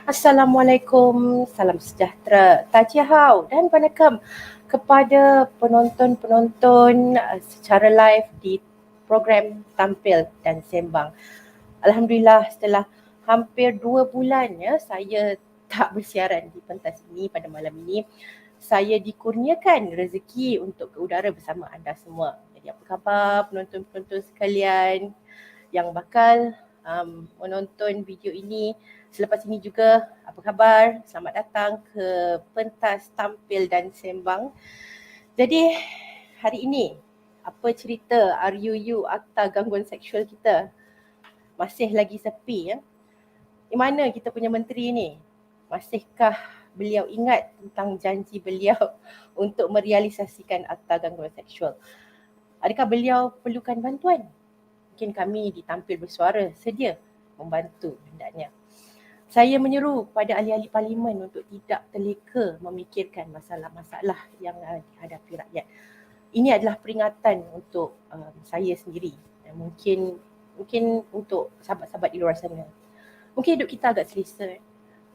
Assalamualaikum, salam sejahtera, tajihau dan vanakkam kepada penonton-penonton secara live di program Tampil dan Sembang. Alhamdulillah setelah hampir 2 bulan saya tak bersiaran di pentas ini pada malam ini. Saya dikurniakan rezeki untuk ke udara bersama anda semua. Jadi apa khabar penonton-penonton sekalian yang bakal menonton video ini selepas ini juga, apa khabar? Selamat datang ke pentas Tampil dan Sembang. Jadi hari ini apa cerita RUU Akta Gangguan Seksual kita? Masih lagi sepi Di mana kita punya menteri ni? Masihkah beliau ingat tentang janji beliau untuk merealisasikan Akta Gangguan Seksual? Adakah beliau perlukan bantuan? Mungkin kami di Tampil Bersuara sedia membantu hendaknya. Saya menyeru pada ahli-ahli parlimen untuk tidak terleka memikirkan masalah-masalah yang dihadapi rakyat. Ini adalah peringatan untuk saya sendiri dan mungkin untuk sahabat-sahabat di luar sana. Mungkin hidup kita agak selesa.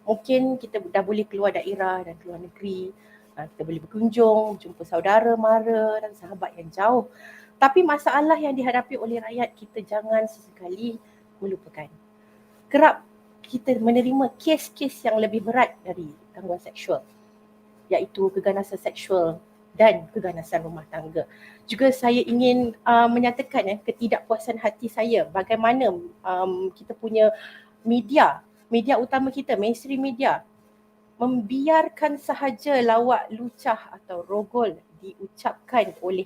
Mungkin kita dah boleh keluar daerah dan keluar negeri. Kita boleh berkunjung, jumpa saudara mara dan sahabat yang jauh. Tapi masalah yang dihadapi oleh rakyat kita jangan sesekali melupakan. Kerap kita menerima kes-kes yang lebih berat dari gangguan seksual, iaitu keganasan seksual dan keganasan rumah tangga. Juga saya ingin menyatakan ketidakpuasan hati saya bagaimana kita punya media utama kita, mainstream media, membiarkan sahaja lawak lucah atau rogol diucapkan oleh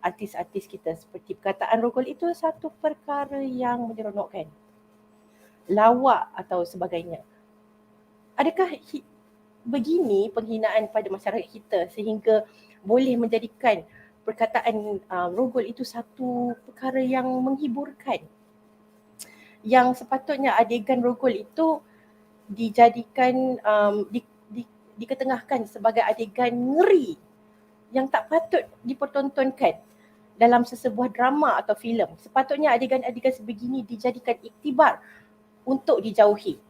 artis-artis kita. Seperti perkataan rogol itu satu perkara yang menyeronokkan. Lawak atau sebagainya. Adakah begini penghinaan pada masyarakat kita sehingga boleh menjadikan perkataan rogol itu satu perkara yang menghiburkan? Yang sepatutnya adegan rogol itu dijadikan diketengahkan sebagai adegan ngeri yang tak patut dipertontonkan dalam sesebuah drama atau filem. Sepatutnya adegan-adegan sebegini dijadikan iktibar untuk dijauhi.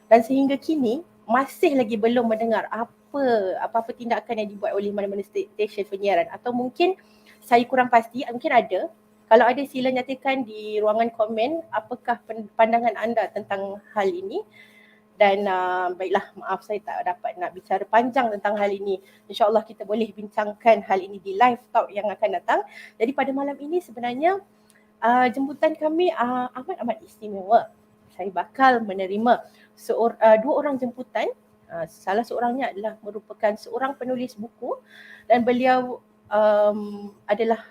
Dan sehingga kini masih lagi belum mendengar apa-apa tindakan yang dibuat oleh mana-mana stesen penyiaran, atau mungkin saya kurang pasti, mungkin ada. Kalau ada sila nyatakan di ruangan komen apakah pandangan anda tentang hal ini. Dan baiklah, maaf saya tak dapat nak bicara panjang tentang hal ini. InsyaAllah kita boleh bincangkan hal ini di live talk yang akan datang. Jadi pada malam ini sebenarnya jemputan kami amat istimewa. Saya bakal menerima dua orang jemputan. Salah seorangnya adalah merupakan seorang penulis buku dan beliau adalah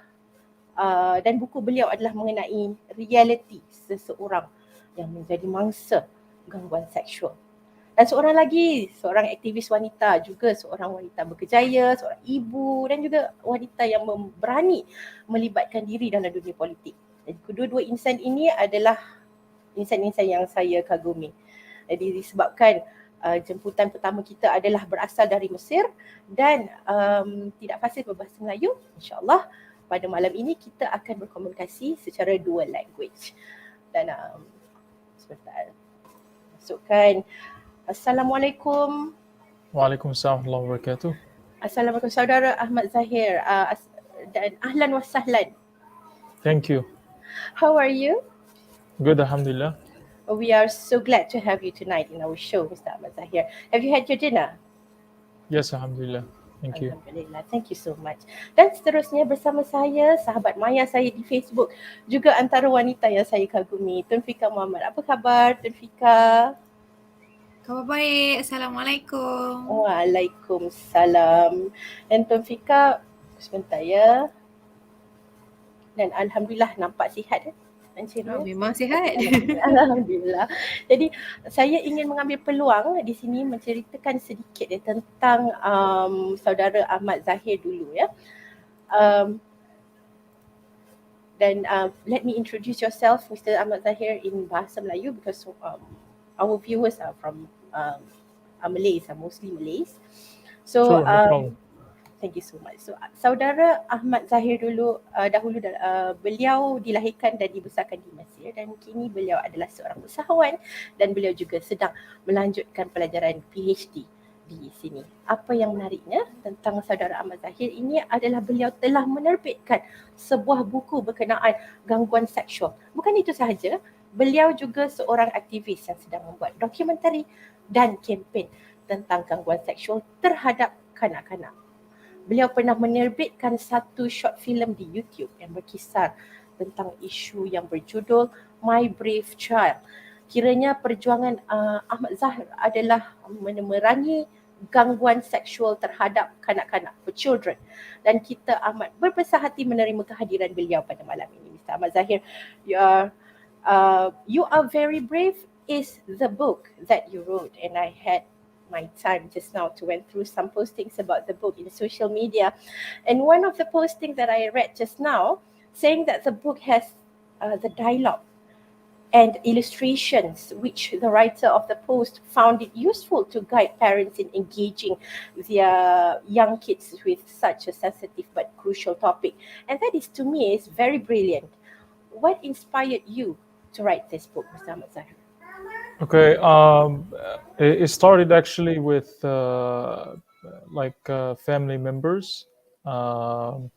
dan buku beliau adalah mengenai realiti seseorang yang menjadi mangsa gangguan seksual. Dan seorang lagi, seorang aktivis wanita, juga seorang wanita berkejaya, seorang ibu dan juga wanita yang berani melibatkan diri dalam dunia politik. Jadi kedua-dua insan ini adalah insan-insan yang saya kagumi. Jadi disebabkan jemputan pertama kita adalah berasal dari Mesir dan tidak fasih berbahasa Melayu, insyaAllah pada malam ini kita akan berkomunikasi secara dual language. Dan sebentar, masukkan. Assalamualaikum. Waalaikumsalam warahmatullahi wabarakatuh. Assalamualaikum saudara Ahmed Zahr dan ahlan wa sahlan. Thank you. How are you? Good, alhamdulillah. We are so glad to have you tonight in our show, Mr. Ahmed Zahr. Have you had your dinner? Yes, alhamdulillah. Thank you. Alhamdulillah, thank you so much. Dan seterusnya bersama saya, sahabat maya saya di Facebook, juga antara wanita yang saya kagumi, Tun Fiqa Muhammad. Apa khabar Tun Fiqa? Khabar baik. Assalamualaikum. Waalaikumsalam. Dan Tun Fiqa, sebentar ya. Dan alhamdulillah nampak sihat memang sihat. Alhamdulillah. Jadi saya ingin mengambil peluang di sini menceritakan sedikit tentang saudara Ahmed Zahr dulu ya. Dan let me introduce yourself, Mr. Ahmed Zahr, in bahasa Melayu because our viewers are from Malays, are mostly Malays. So Sure, no problem. Thank you so much. So saudara Ahmed Zahr dahulu beliau dilahirkan dan dibesarkan di Mesir dan kini beliau adalah seorang usahawan dan beliau juga sedang melanjutkan pelajaran PhD di sini. Apa yang menariknya tentang saudara Ahmed Zahr ini adalah beliau telah menerbitkan sebuah buku berkenaan gangguan seksual. Bukan itu sahaja, beliau juga seorang aktivis yang sedang membuat dokumentari dan kempen tentang gangguan seksual terhadap kanak-kanak. Beliau pernah menerbitkan satu short film di YouTube yang berkisar tentang isu yang berjudul My Brave Child. Kiranya perjuangan Ahmed Zahr adalah memerangi gangguan seksual terhadap kanak-kanak, for children. Dan kita amat berbesar hati menerima kehadiran beliau pada malam ini. Mr. Ahmed Zahr, You Are Very Brave is the book that you wrote, and I had my time just now to went through some postings about the book in social media, and one of the postings that I read just now saying that the book has the dialogue and illustrations which the writer of the post found it useful to guide parents in engaging their young kids with such a sensitive but crucial topic, and that is to me is very brilliant. What inspired you to write this book, Mr. Ahmed Zahr? Okay, it started actually with family members. Some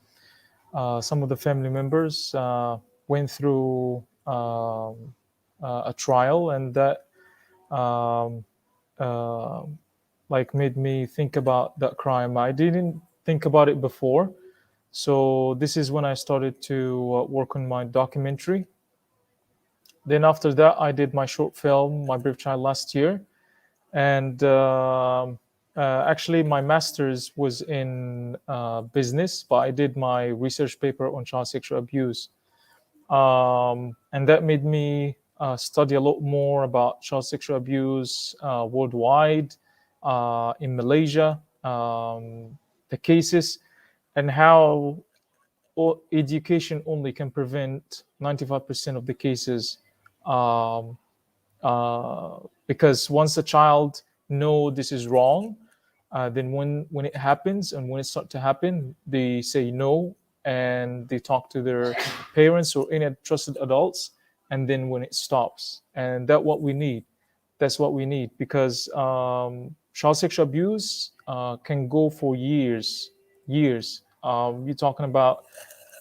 of the family members went through a trial, and that made me think about that crime. I didn't think about it before, so this is when I started to work on my documentary. Then after that, I did my short film, My Brave Child, last year. And actually, my master's was in business, but I did my research paper on child sexual abuse. And that made me study a lot more about child sexual abuse worldwide, in Malaysia, the cases, and how education only can prevent 95% of the cases. Because once a child know this is wrong, then when it happens and when it starts to happen, they say no and they talk to their parents or any trusted adults, and then when it stops, and that's what we need. Because child sexual abuse can go for years. You're talking about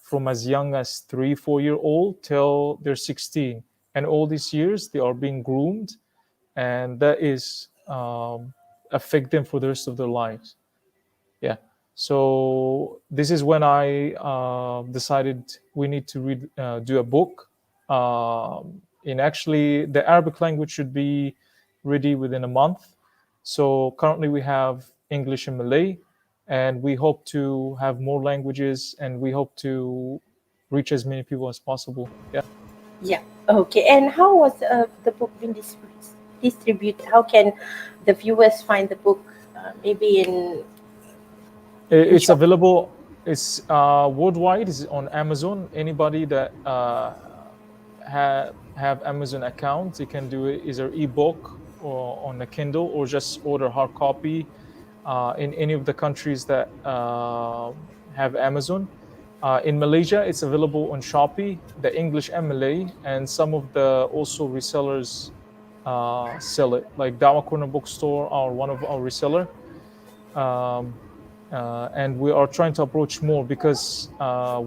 from as young as 3-4 year old till they're 16, and all these years they are being groomed, and that is affect them for the rest of their lives. Yeah. So this is when I decided we need to do a book. In actually, the Arabic language should be ready within a month. So currently we have English and Malay, and we hope to have more languages, and we hope to reach as many people as possible. Yeah. Yeah. Okay. And how was the book being distributed? How can the viewers find the book? Maybe in It's shop. available. It's worldwide. It's on Amazon. Anybody that have Amazon accounts, you can do it either ebook or on a Kindle, or just order hard copy in any of the countries that have Amazon. In Malaysia, it's available on Shopee, the English and Malay, and some of the also resellers sell it. Like Dawah Corner Bookstore are one of our reseller. And we are trying to approach more because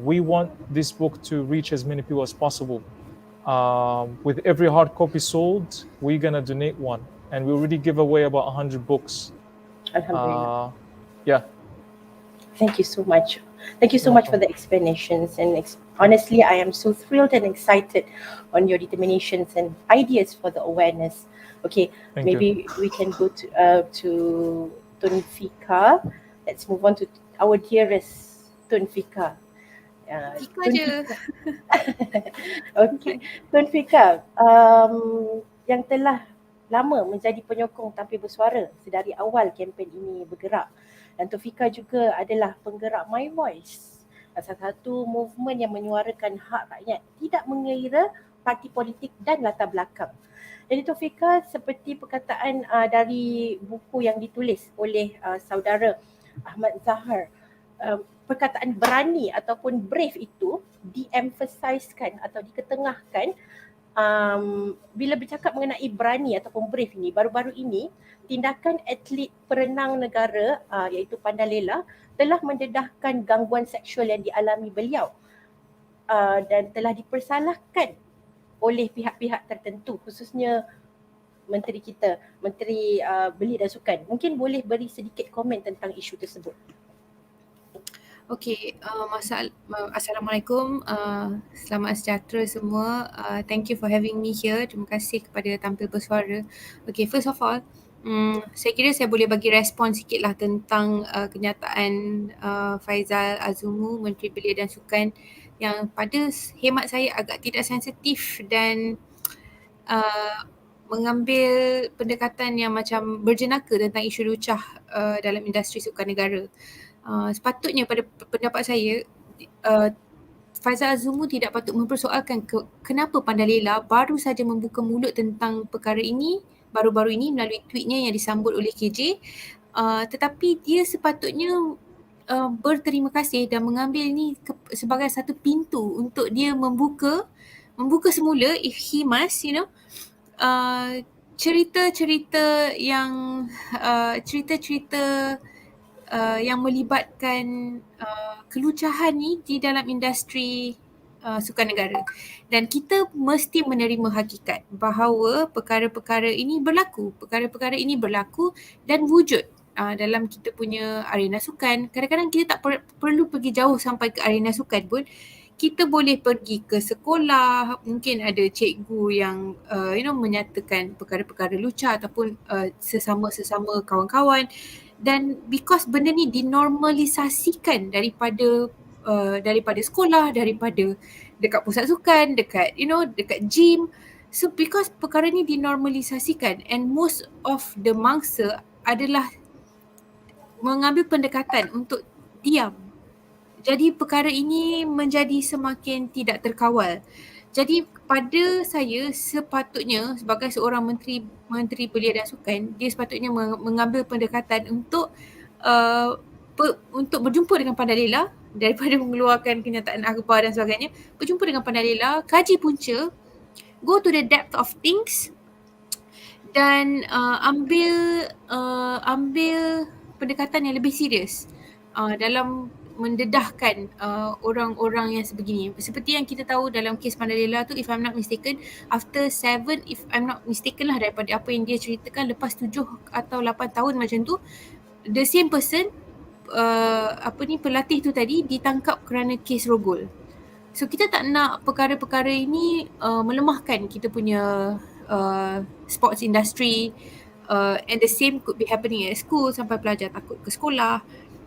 we want this book to reach as many people as possible. With every hard copy sold, we're gonna donate one, and we already give away about 100 books. Alhamdulillah. Yeah. Thank you so much. Thank you so much for the explanations, and honestly, I am so thrilled and excited on your determinations and ideas for the awareness. Okay, Thank maybe we can go to Tun Fiqa. Let's move on to our dearest Tun Fiqa. Fiqa je. Okay, Tun Fiqa, yang telah lama menjadi penyokong Tampil Bersuara sedari awal kempen ini bergerak. Dan Tun Fiqa juga adalah penggerak MyVoice, salah satu movement yang menyuarakan hak rakyat tidak mengira parti politik dan latar belakang. Jadi Tun Fiqa, seperti perkataan dari buku yang ditulis oleh saudara Ahmed Zahr, perkataan berani ataupun brave itu di-emphasizekan atau diketengahkan bila bercakap mengenai berani ataupun brave ini. Baru-baru ini tindakan atlet perenang negara iaitu Pandalela telah mendedahkan gangguan seksual yang dialami beliau dan telah dipersalahkan oleh pihak-pihak tertentu, khususnya Menteri kita, Menteri Belia dan Sukan. Mungkin boleh beri sedikit komen tentang isu tersebut. Okay, Assalamualaikum, selamat sejahtera semua. Thank you for having me here. Terima kasih kepada Tampil Bersuara. Okay, first of all, saya kira saya boleh bagi respon sikit lah tentang kenyataan Faizal Azumu, Menteri Belia dan Sukan, yang pada hemat saya agak tidak sensitif dan mengambil pendekatan yang macam berjenaka tentang isu lucah dalam industri sukan negara. Sepatutnya pada pendapat saya, Faizal Azumu tidak patut mempersoalkan kenapa Pandalela baru saja membuka mulut tentang perkara ini baru-baru ini melalui tweetnya yang disambut oleh KJ, tetapi dia sepatutnya berterima kasih dan mengambil ini sebagai satu pintu untuk dia membuka semula, if he must, cerita-cerita yang melibatkan kelucahan ni di dalam industri sukan negara. Dan kita mesti menerima hakikat bahawa perkara-perkara ini berlaku dan wujud dalam kita punya arena sukan. Kadang-kadang kita tak perlu pergi jauh sampai ke arena sukan pun. Kita boleh pergi ke sekolah, mungkin ada cikgu yang menyatakan perkara-perkara lucah ataupun sesama kawan-kawan. Dan because benda ni dinormalisasikan daripada sekolah, daripada dekat pusat sukan, dekat gym. So because perkara ni dinormalisasikan and most of the mangsa adalah mengambil pendekatan untuk diam. Jadi perkara ini menjadi semakin tidak terkawal. Jadi pada saya sepatutnya sebagai seorang Menteri Belia dan Sukan, dia sepatutnya mengambil pendekatan untuk berjumpa dengan Pandalela daripada mengeluarkan kenyataan akhbar dan sebagainya. Berjumpa dengan Pandalela, kaji punca, go to the depth of things dan ambil pendekatan yang lebih serius dalam mendedahkan orang-orang yang sebegini. Seperti yang kita tahu dalam kes Pandalela tu, if I'm not mistaken, after 7, if I'm not mistaken lah, daripada apa yang dia ceritakan, lepas 7 atau 8 tahun macam tu, the same person, pelatih tu tadi ditangkap kerana kes rogol. So kita tak nak perkara-perkara ini melemahkan kita punya sports industry, and the same could be happening at school sampai pelajar takut ke sekolah.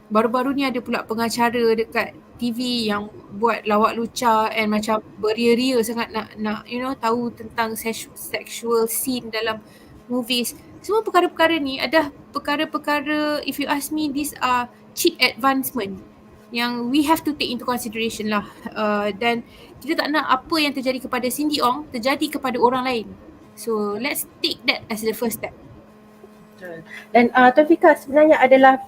Baru-baru ni ada pula pengacara dekat TV yang buat lawak lucah and macam beria-ria sangat nak tahu tentang sexual scene dalam movies. Semua perkara-perkara ni adalah perkara-perkara, if you ask me, these are cheap advancement yang we have to take into consideration lah. Dan kita tak nak apa yang terjadi kepada Cindy Ong terjadi kepada orang lain. So let's take that as the first step. Dan Tun Fiqa sebenarnya adalah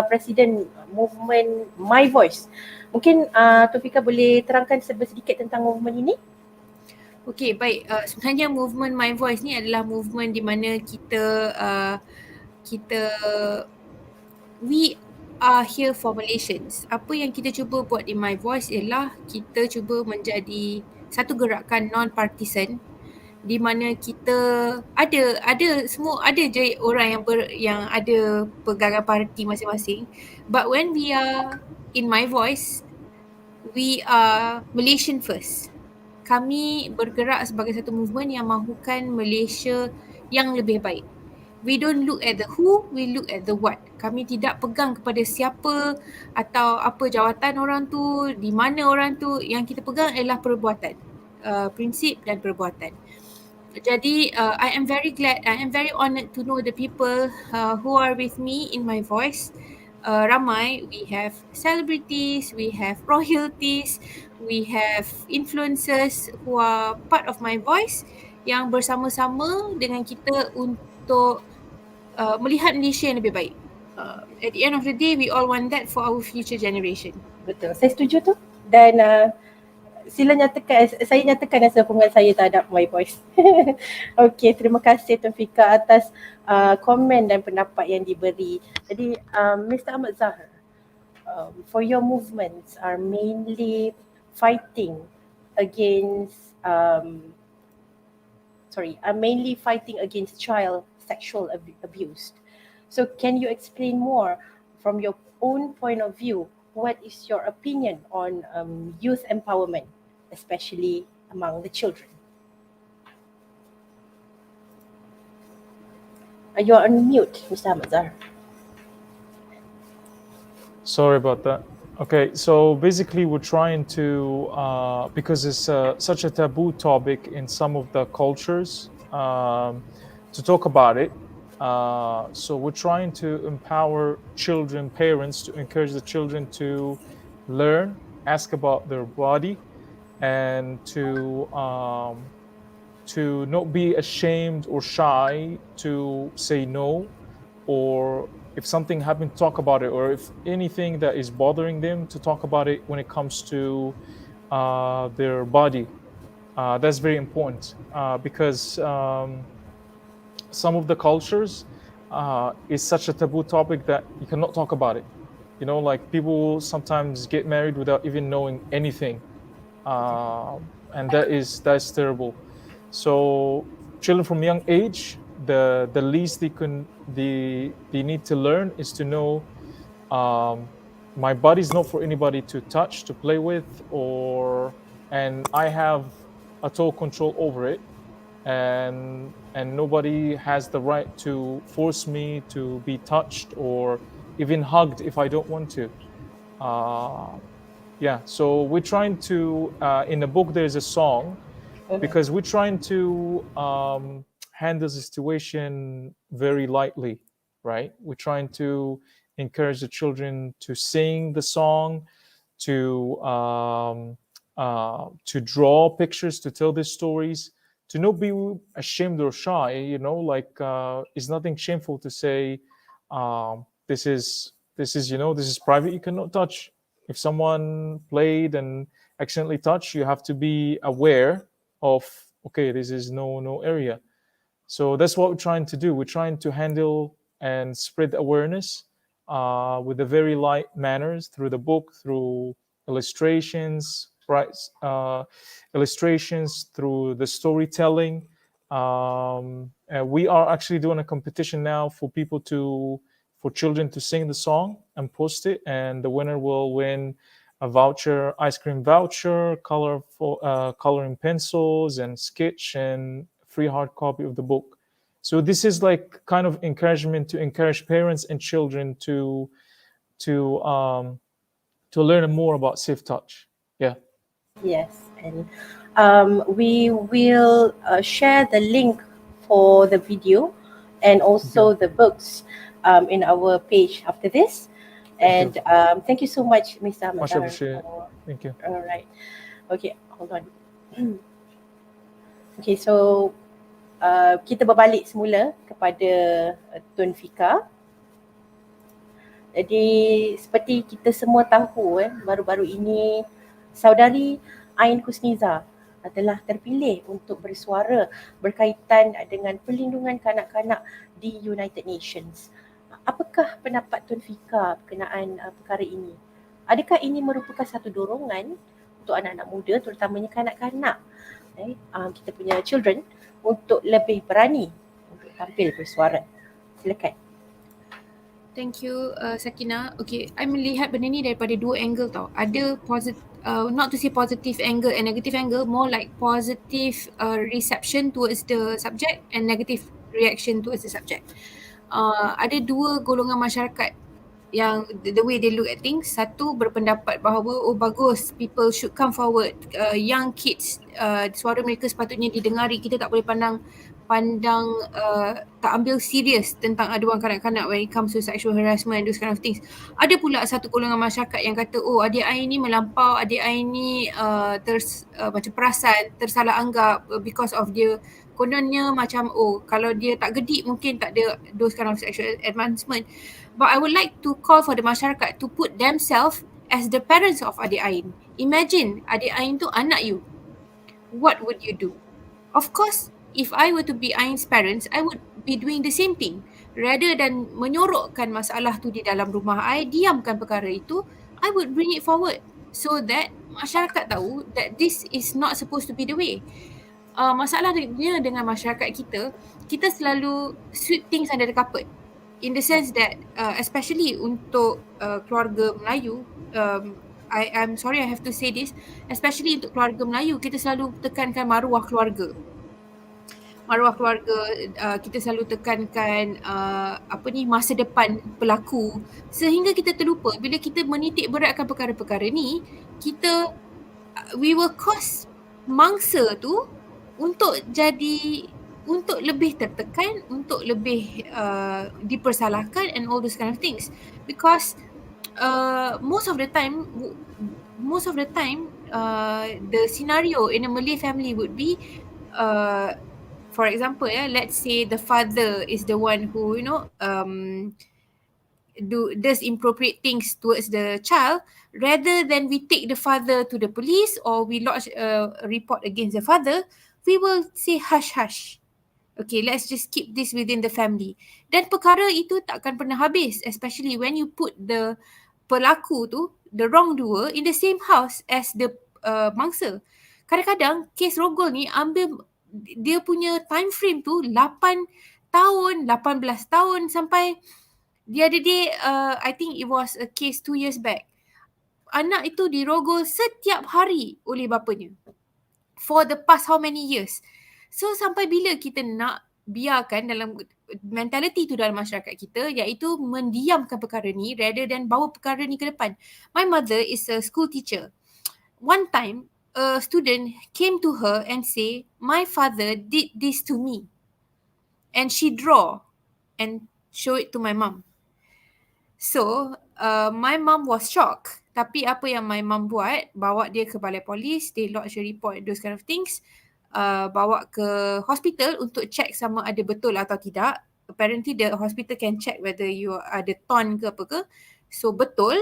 Presiden movement MyVoice. Mungkin Tun Fiqa boleh terangkan sedikit tentang movement ini? Okey, baik. Sebenarnya movement MyVoice ni adalah movement di mana we are here for Malaysians. Apa yang kita cuba buat di MyVoice ialah kita cuba menjadi satu gerakan non-partisan di mana kita ada semua, ada je orang yang ada pegangan parti masing-masing, but when we are in MyVoice, we are Malaysian first. Kami bergerak sebagai satu movement yang mahukan Malaysia yang lebih baik. We don't look at the who, we look at the what. Kami tidak pegang kepada siapa atau apa jawatan orang tu, di mana orang tu. Yang kita pegang adalah perbuatan, prinsip dan perbuatan. Jadi I am very glad, I am very honoured to know the people who are with me in MyVoice. Ramai, we have celebrities, we have royalties, we have influencers who are part of MyVoice yang bersama-sama dengan kita untuk melihat Malaysia yang lebih baik. At the end of the day, we all want that for our future generation. Betul, saya setuju tu. Dan sila nyatakan, saya nyatakan sokongan saya terhadap MyVoice. Okey, terima kasih Tun Fiqa atas komen dan pendapat yang diberi. Jadi Mr. Ahmed Zahr, for your movements are mainly fighting against mainly fighting against child sexual abuse. So can you explain more from your own point of view? What is your opinion on youth empowerment, especially among the children? You are on mute, Mr. Ahmed Zahr. Sorry about that. Okay, so basically we're trying to, because it's such a taboo topic in some of the cultures, to talk about it. So we're trying to empower children, parents, to encourage the children to learn, ask about their body, and to not be ashamed or shy to say no, or if something happened, talk about it, or if anything that is bothering them, to talk about it when it comes to their body. That's very important because some of the cultures is such a taboo topic that you cannot talk about it. You know, like people sometimes get married without even knowing anything, and that's terrible. So children from young age, the least they need to learn is to know my body is not for anybody to touch, to play with, and I have a total control over it, and nobody has the right to force me to be touched or even hugged if I don't want to. So we're trying to in the book there's a song, because we're trying to handle the situation very lightly, right? We're trying to encourage the children to sing the song, to draw pictures, to tell their stories, to not be ashamed or shy. You know, like it's nothing shameful to say this is private, you cannot touch. If someone played and accidentally touched, you have to be aware of, okay, this is no area. So that's what we're trying to do. We're trying to handle and spread awareness with the very light manners through the book, through illustrations, right? Illustrations, through the storytelling. We are actually doing a competition now for children to sing the song and post it, and the winner will win a voucher, ice cream voucher, coloring pencils, and sketch, and free hard copy of the book. So this is like kind of encouragement to encourage parents and children to learn more about safe touch. Yeah. Yes, and we will share the link for the video and also the books in our page after this. And thank you so much, Mr. Ahmed Zahr. Thank you. All right. Okay, hold on. Okay, so kita berbalik semula kepada Tun Fiqa. Jadi seperti kita semua tahu, baru-baru ini saudari Ain Kusniza telah terpilih untuk bersuara berkaitan dengan perlindungan kanak-kanak di United Nations. Apakah pendapat Tun Fiqa berkenaan perkara ini? Adakah ini merupakan satu dorongan untuk anak-anak muda, terutamanya kanak-kanak, kita punya children, untuk lebih berani untuk tampil bersuara? Silakan. Thank you, Sakinah. Okay, I melihat benda ni daripada dua angle tau. Ada not to say positive angle and negative angle, more like positive reception towards the subject and negative reaction towards the subject. Ada dua golongan masyarakat yang the way they look at things. Satu berpendapat bahawa bagus, people should come forward, young kids, suara mereka sepatutnya didengari. Kita tak boleh pandang tak ambil serius tentang aduan kanak-kanak when it comes to sexual harassment and those kind of things. Ada pula satu golongan masyarakat yang kata, adik I ni melampau, adik I ni macam perasan, tersalah anggap because of dia kononnya macam kalau dia tak gedik mungkin tak ada those kind of sexual advancement. But I would like to call for the masyarakat to put themselves as the parents of adik Ain. Imagine adik Ain tu anak you. What would you do? Of course, if I were to be Ain's parents, I would be doing the same thing. Rather than menyorokkan masalah tu di dalam rumah I, diamkan perkara itu, I would bring it forward so that masyarakat tahu that this is not supposed to be the way. Masalahnya dengan masyarakat kita selalu sweep things under the carpet. In the sense that especially untuk keluarga Melayu, I'm sorry I have to say this, especially untuk keluarga Melayu, kita selalu tekankan maruah keluarga. Kita selalu tekankan masa depan pelaku, sehingga kita terlupa bila kita menitik beratkan perkara-perkara ni, we will cause mangsa tu untuk lebih tertekan, untuk lebih dipersalahkan and all those kind of things, because most of the time the scenario in a Malay family would be for example, let's say the father is the one who does inappropriate things towards the child. Rather than we take the father to the police or we lodge a report against the father, we will say hush hush. Okay, let's just keep this within the family. Dan perkara itu takkan pernah habis, especially when you put the pelaku tu, the wrongdoer, in the same house as the mangsa. Kadang-kadang kes rogol ni ambil dia punya time frame tu 8 tahun, 18 tahun sampai the other day, I think it was a case 2 years back. Anak itu dirogol setiap hari oleh bapanya for the past how many years. So sampai bila kita nak biarkan dalam mentality tu dalam masyarakat kita, iaitu mendiamkan perkara ni rather than bawa perkara ni ke depan. My mother is a school teacher. One time, a student came to her and say, my father did this to me. And she draw and show it to my mom. So, my mom was shocked. Tapi apa yang my mom buat, bawa dia ke balai polis, they lodge a report, those kind of things. Bawa ke hospital untuk check sama ada betul atau tidak. Apparently the hospital can check whether you ada torn ke apa ke. So betul.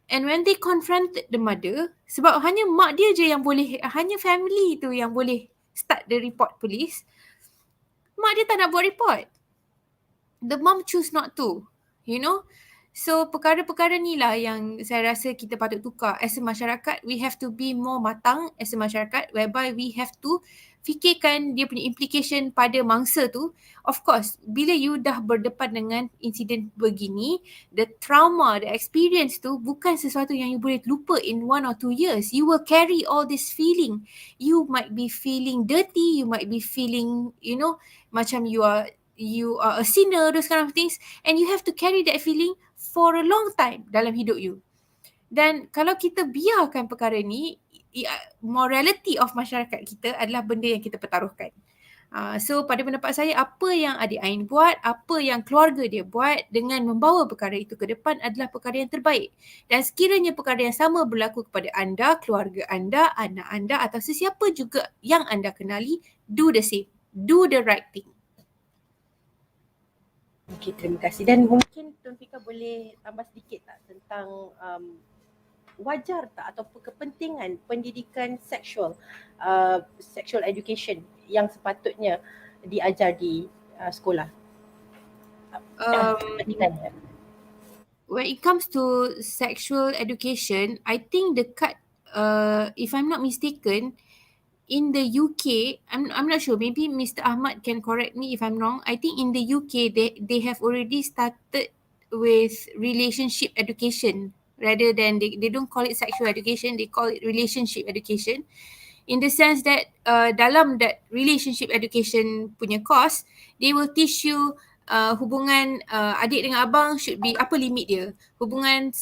And when they confronted the mother, sebab hanya mak dia je yang boleh, hanya family tu yang boleh start the report police, mak dia tak nak buat report. The mom choose not to, So perkara-perkara ni lah yang saya rasa kita patut tukar. As a masyarakat, we have to be more matang as a masyarakat, whereby we have to fikirkan dia punya implication pada mangsa tu. Of course, bila you dah berdepan dengan insiden begini, the trauma, the experience tu bukan sesuatu yang you boleh lupa in 1 or 2 years. You will carry all this feeling. You might be feeling dirty, you might be feeling, macam you are a sinner, those kind of things, and you have to carry that feeling for a long time dalam hidup you. Dan kalau kita biarkan perkara ni, morality of masyarakat kita adalah benda yang kita pertaruhkan. So pada pendapat saya, apa yang adik Ain buat, apa yang keluarga dia buat dengan membawa perkara itu ke depan adalah perkara yang terbaik. Dan sekiranya perkara yang sama berlaku kepada anda, keluarga anda, anak anda atau sesiapa juga yang anda kenali, do the same. Do the right thing. Okay, terima kasih. Dan mungkin Tun Fiqa boleh tambah sedikit tak tentang wajar tak atau kepentingan pendidikan seksual, sexual education yang sepatutnya diajar di sekolah? Kepentingannya. When it comes to sexual education, I think dekat, if I'm not mistaken, in the UK, I'm not sure, maybe Mr. Ahmad can correct me if I'm wrong. I think in the UK, they have already started with relationship education. Rather than, they don't call it sexual education, they call it relationship education. In the sense that dalam that relationship education punya course, they will teach you hubungan adik dengan abang should be, apa limit dia. Hubungan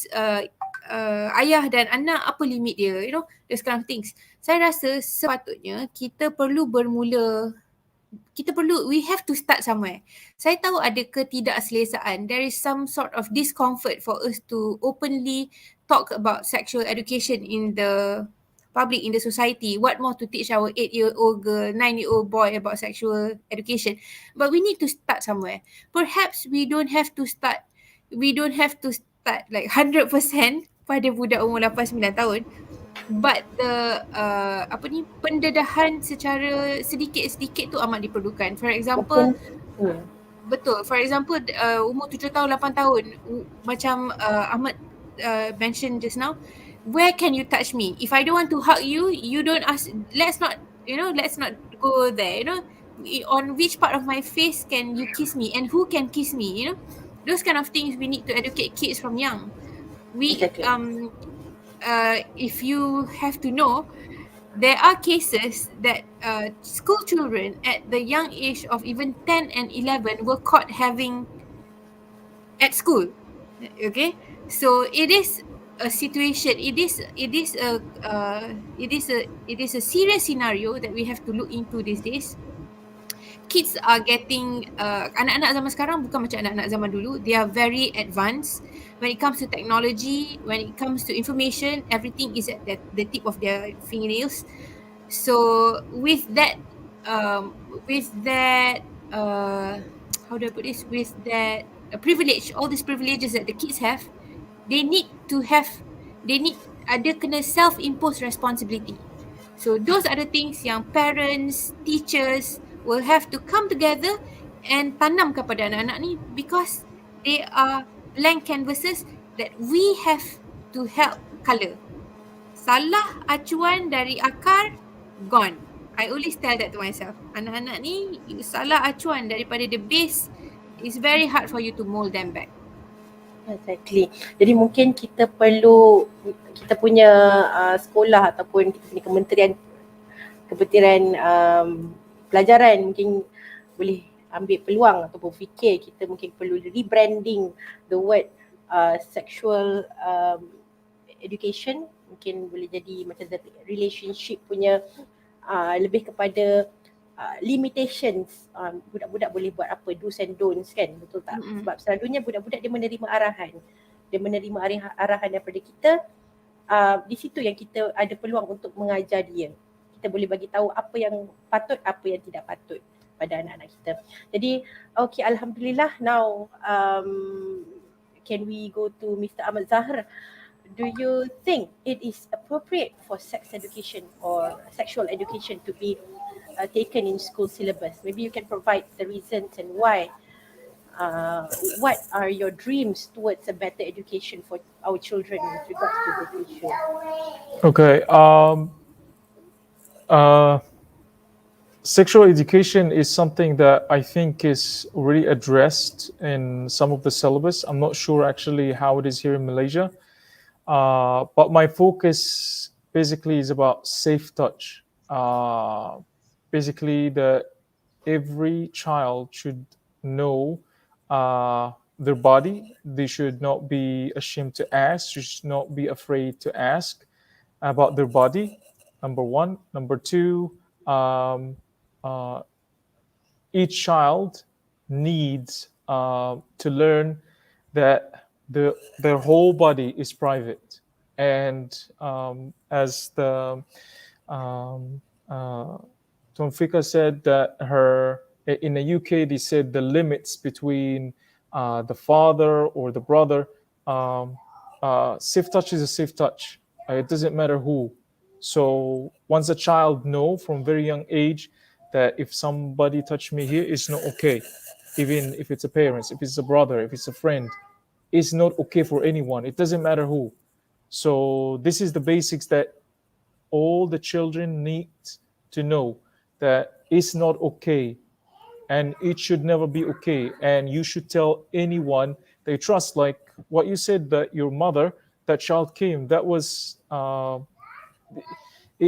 ayah dan anak, apa limit dia, those kind of things. Saya rasa sepatutnya kita perlu we have to start somewhere. Saya tahu ada ketidakselesaan. There is some sort of discomfort for us to openly talk about sexual education in the public, in the society. What more to teach our 8-year-old girl, 9-year-old boy about sexual education? But we need to start somewhere. Perhaps we don't have to start like 100% pada budak umur 8-9 tahun. But the pendedahan secara sedikit-sedikit tu amat diperlukan. For example, Mungkin betul. For example, umur 7 tahun, 8 tahun, macam Ahmed mentioned just now, where can you touch me? If I don't want to hug you, you don't ask, let's not go there, on which part of my face can you kiss me and who can kiss me, those kind of things we need to educate kids from young. Exactly. If you have to know, there are cases that school children at the young age of even 10 and 11 were caught having at school. Okay, so it is a situation. It is a serious scenario that we have to look into these days. Kids are getting anak-anak zaman sekarang bukan macam anak-anak zaman dulu. They are very advanced when it comes to technology, when it comes to information. Everything is at the tip of their fingernails. So with that how do I put this? With that privilege, all these privileges that the kids have, ada kena self-imposed responsibility. So those are the things yang parents, teachers will have to come together and tanam kepada anak-anak ni, because they are blank canvases that we have to help colour. Salah acuan dari akar, gone. I always tell that to myself. Anak-anak ni, salah acuan daripada the base, it's very hard for you to mold them back. Exactly. Jadi mungkin kita punya sekolah ataupun kita punya kementerian pelajaran mungkin boleh ambil peluang ataupun fikir kita mungkin perlu rebranding the word sexual education. Mungkin boleh jadi macam the relationship punya lebih kepada limitations. Budak-budak boleh buat apa, do's and don'ts kan, betul tak? Sebab selalunya budak-budak dia menerima arahan daripada kita. Di situ yang kita ada peluang untuk mengajar dia. Kita boleh bagi tahu apa yang patut, apa yang tidak patut pada anak-anak kita. Jadi okay, alhamdulillah, now can we go to Mr. Ahmed Zahr? Do you think it is appropriate for sex education or sexual education to be taken in school syllabus? Maybe you can provide the reasons and why. What are your dreams towards a better education for our children with regards to this issue? Okay. Sexual education is something that I think is already addressed in some of the syllabus. I'm not sure actually how it is here in Malaysia. But my focus basically is about safe touch. Basically that every child should know their body. They should not be ashamed to ask. They should not be afraid to ask about their body, number one. Number two, each child needs to learn that their whole body is private. And as the Tun Fiqa said that in the UK, they said the limits between the father or the brother, safe touch is a safe touch. It doesn't matter who. So once a child know from very young age that if somebody touch me here, it's not okay. Even if it's a parent, if it's a brother, if it's a friend, it's not okay for anyone. It doesn't matter who. So this is the basics that all the children need to know, that it's not okay and it should never be okay. And you should tell anyone they trust, like what you said, that your mother, that child came, that was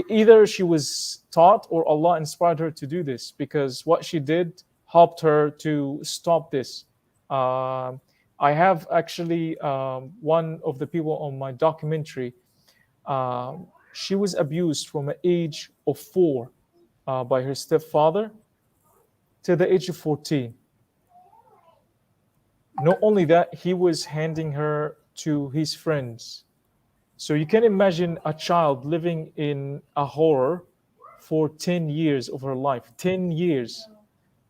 either she was taught or Allah inspired her to do this, because what she did helped her to stop this. I have actually one of the people on my documentary, she was abused from the age of 4 by her stepfather to the age of 14. Not only that, he was handing her to his friends. So you can imagine a child living in a horror for 10 years of her life, 10 years.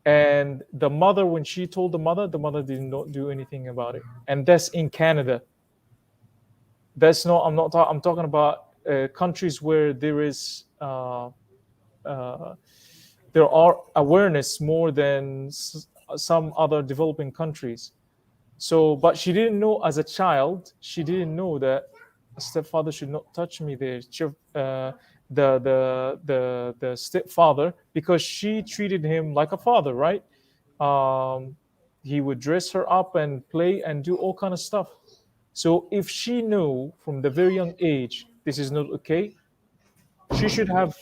And the mother, when she told the mother did not do anything about it. And that's in Canada. That's not, I'm talking about countries where there is, there are awareness more than some other developing countries. So, but she didn't know as a child, she didn't know that a stepfather should not touch me there. The stepfather, because she treated him like a father, right? He would dress her up and play and do all kind of stuff. So if she knew from the very young age this is not okay, she should have,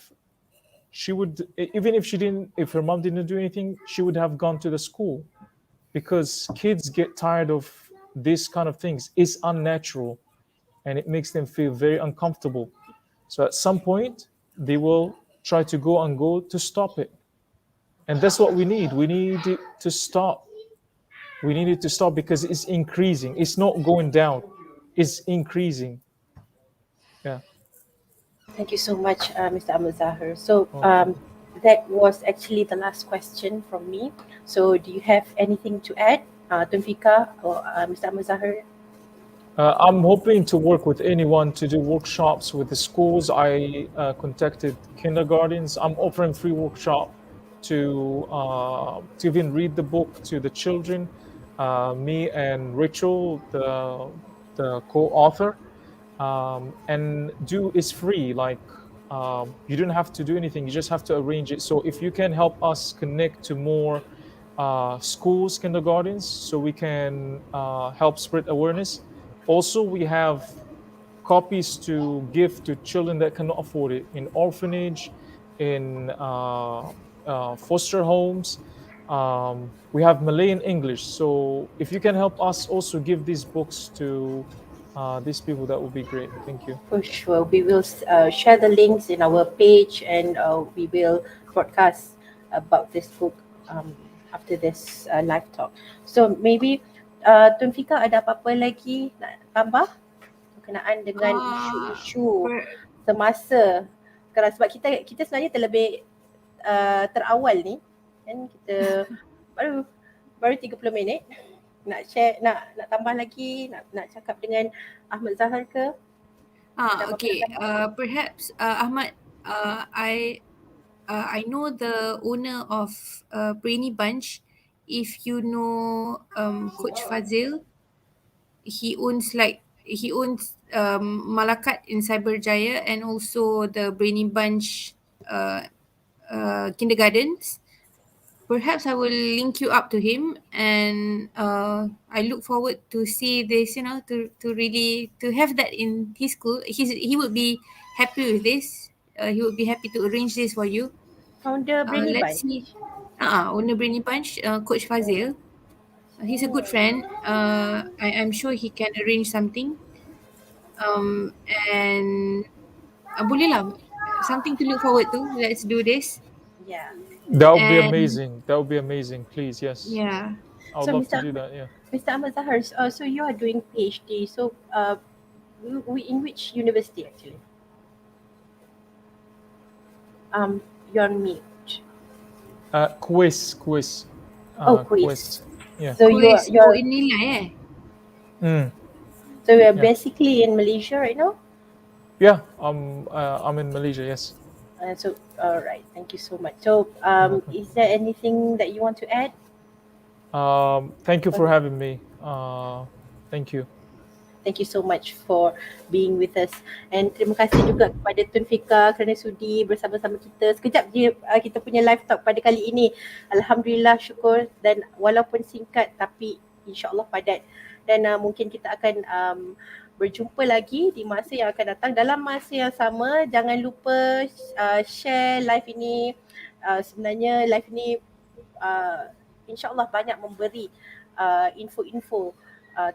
she would, even if she didn't, if her mom didn't do anything, she would have gone to the school, because kids get tired of this kind of things. It's unnatural and it makes them feel very uncomfortable. So at some point they will try to go to stop it. And that's what we need. We need it to stop. We need it to stop because it's increasing. It's not going down. It's increasing. Yeah. Thank you so much, Mr. Ahmed Zahr. So Okay. that was actually the last question from me. So do you have anything to add, Tun Fiqa or Mr. Ahmed Zahr? I'm hoping to work with anyone to do workshops with the schools. I contacted kindergartens. I'm offering free workshop to even read the book to the children. Me and Rachel, the co-author, and do is free. Like you don't have to do anything. You just have to arrange it. So if you can help us connect to more schools, kindergartens, so we can help spread awareness. Also, we have copies to give to children that cannot afford it in orphanage, in foster homes. We have Malay and English. So if you can help us also give these books to these people, that would be great. Thank you. For sure. We will share the links in our page, and we will broadcast about this book after this live talk. So maybe Tun Fiqa ada apa-apa lagi nak tambah berkenaan dengan isu-isu Per- semasa sekarang, sebab kita sebenarnya terlebih terawal ni kan, kita baru 30 minit. Nak share, nak tambah lagi, nak cakap dengan Ahmed Zahr ke? Okay. Perhaps Ahmad, I know the owner of Brainy Bunch. If you know Coach Fazil, he owns Malakat in Cyberjaya and also the Brainy Bunch kindergartens. Perhaps I will link you up to him, and I look forward to see this, to really to have that in his school. He would be happy with this. He would be happy to arrange this for you. Founder Brainy Let's Bunch. see. Owner Brainy Bunch, Coach Fazil. He's a good friend. I'm sure he can arrange something. And boleh lah. Something to look forward to. Let's do this. Yeah. That would be And amazing. That would be amazing. Please, yes. yeah. I would So love to Mr. do that. Yeah. Mr. Ahmed Zahr, so you are doing PhD. So in which university actually? You're on mute. Quiz. Quiz. Yeah. So Quiz. you're In nilai so you're Yeah. basically in Malaysia right now? Yeah. I'm in Malaysia. Yes. So all right, thank you so much. So is there anything that you want to add? Thank you for having me. Thank you. Thank you so much for being with us, and terima kasih juga kepada Tun Fiqa kerana sudi bersama-sama kita. Sekejap je kita punya live talk pada kali ini. Alhamdulillah, syukur, dan walaupun singkat tapi insya-Allah padat, dan mungkin kita akan berjumpa lagi di masa yang akan datang dalam masa yang sama. Jangan lupa share live ini. Sebenarnya live ini insya-Allah banyak memberi info-info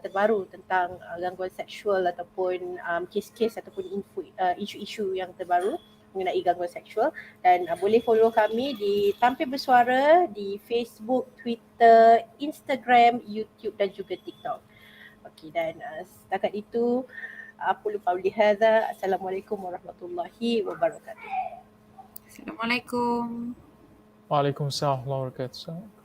terbaru tentang gangguan seksual ataupun kes-kes ataupun isu-isu yang terbaru mengenai gangguan seksual. Dan boleh follow kami di Tampil Bersuara di Facebook, Twitter, Instagram, YouTube dan juga TikTok. Okey, dan setakat itu Aqulu qawli hadza. Assalamualaikum warahmatullahi wabarakatuh. Assalamualaikum. Waalaikumsalam warahmatullahi wabarakatuh.